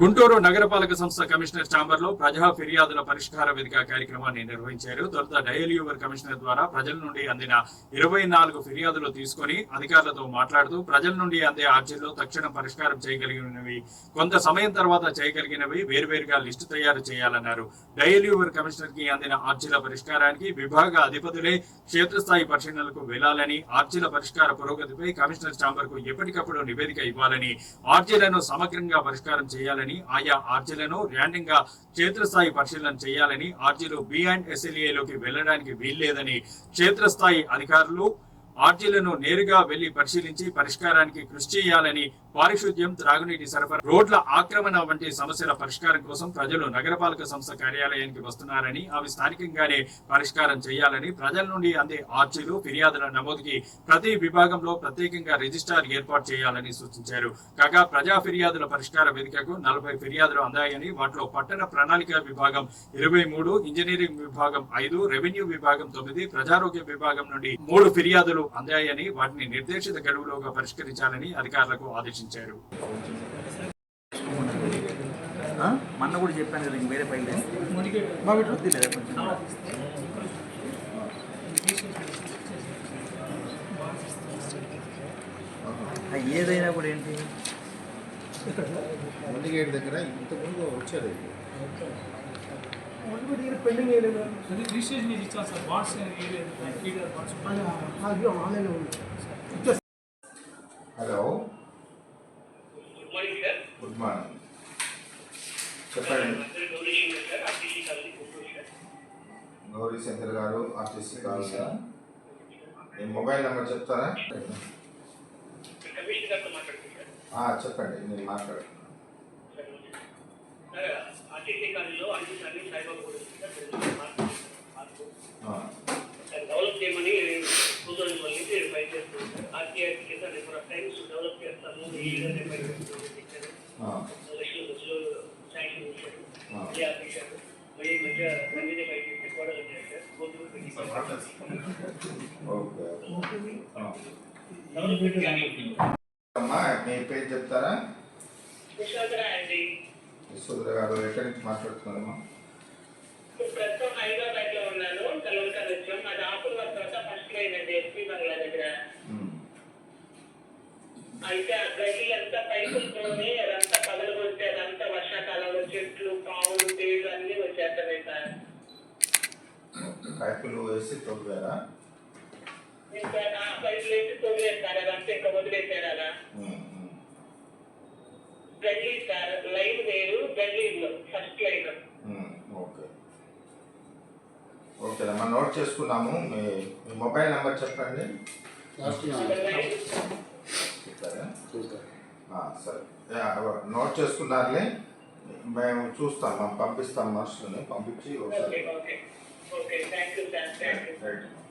గుంటూరు నగరపాలక సంస్థ commissioner chamber లో ప్రజా ఫిర్యాదుల పరిష్కార వేదిక కార్యక్రమాన్ని నిర్వహించారు. తొలుత డయల్ యువర్ కమిషనర్ ద్వారా ప్రజల నుండి అందిన 24 ఫిర్యాదులు తీసుకుని అధికారులతో మాట్లాడుతూ ప్రజల నుండి అందే ఆర్జీల్లో తక్షణం పరిష్కారం చేయగలిగినవి, కొంత సమయం తర్వాత చేయగలిగినవి వేర్వేరుగా లిస్టు తయారు చేయాలన్నారు. డయల్ యువర్ కమిషనర్ కి అందిన ఆర్జీల పరిష్కారానికి విభాగ అధిపతులే క్షేత్రస్థాయి పరిశీలనలకు వెళ్లాలని, ఆర్జీల పరిష్కార పురోగతిపై కమిషనర్ ఛాంబర్ కు ఎప్పటికప్పుడు నివేదిక ఇవ్వాలని, ఆర్జీలను సమగ్రంగా పరిష్కారం చేయాలని, ఆయా ఆర్జీలను ర్యాండమ్ గా క్షేత్రస్థాయి పరిశీలన చేయాలని, ఆర్జీలు B&SLA లోకి వెళ్లడానికి వీల్లేదని, క్షేత్రస్థాయి అధికారులు ఆర్జీలను నేరుగా వెళ్లి పరిశీలించి పరిష్కారానికి కృషి చేయాలని, పారిశుద్ధ్యం, త్రాగునీటి సరఫరా, రోడ్ల ఆక్రమణ వంటి సమస్యల పరిష్కారం కోసం ప్రజలు నగరపాలక సంస్థ కార్యాలయానికి వస్తున్నారని, అవి స్థానికంగానే పరిష్కారం చేయాలని, ప్రజల నుండి అందే ఆర్జీలు, ఫిర్యాదుల నమోదుకి ప్రతి విభాగంలో ప్రత్యేకంగా రిజిస్ట్రార్ ఏర్పాటు చేయాలని సూచించారు. కాగా ప్రజా ఫిర్యాదుల పరిష్కార వేదికకు 40 ఫిర్యాదులు అందాయని, వాటిలో పట్టణ ప్రణాళిక విభాగం 23, ఇంజనీరింగ్ విభాగం 5, రెవెన్యూ విభాగం 9, ప్రజారోగ్య విభాగం నుండి 3 ఫిర్యాదులు అందాయని, వాటిని నిర్దేశిత గడువులోగా పరిష్కరించాలని అధికారులకు ఆదేశించారు. మొన్న కూడా చెప్పాను కదా, ఇంక వేరే ఫైల్ వద్దు లేదా కొంచెం ఏదైనా కూడా ఏంటి గేట్ దగ్గర ఇంతకుముందు వచ్చారు. హలో, గుడ్ మార్నింగ్, చెప్పండి. గౌరీ శంకర్ గారు, ఆర్టీసీ కావాల్సిన మీ మొబైల్ నెంబర్ చెప్తారా? చెప్పండి, నేను మాట్లాడుతున్నాను. డెవలప్ చేయమని 2012 ఫైల్ చేస్తుంది. ఆర్టీఐ కింద నెంబర్ ఆఫ్ టైమ్స్ డెవలప్ చేస్తాము, ఈ విధంగా ఫైల్ చేస్తుంది. శాంక్షన్ ఇచ్చారు, మరి ఈ మధ్య రన్నింగ్ ఫైల్ చేస్తే కూడా వచ్చారు. అమ్మా, మీ పేరు చెప్తారా? యశోధర అండి. యశోధర గారు ఎక్కడి నుంచి మాట్లాడుతున్నారమ్మా? ప్రస్తుతం హైదరాబాద్ లో ఉన్నాను. కలవకాలు వచ్చాం. అది ఆపుల తర్వాత ఫస్ట్ లైన్ అండి, ఎస్పీ బంగ్లా దగ్గర. అయితే ఆ గది అంతా పైపులతోనే అదంతా పగలగొట్టి, అదంతా వర్షాకాలంలో చెట్లు, పావులు, తేళ్లు అన్ని వచ్చేస్తాయి సార్. పైపులు వేసి తొవ్వారా? ఇంకా పైపులు వేసి తొవ్వేస్తారు, అదంతా ఇంకా వదిలేసారు అలా. గల్లీ సార్, లైన్ వేరు, గల్లీలో ఫస్ట్ లైన్. ఓకే అమ్మా, నోట్ చేసుకున్నాము. మీ మొబైల్ నెంబర్ చెప్పండి. సరే, నోట్ చేసుకున్నారులే. మేము చూస్తాం, పంపిస్తాం, మనుషులని పంపించి ఒకసారి. Okay, thank you sir, thank you.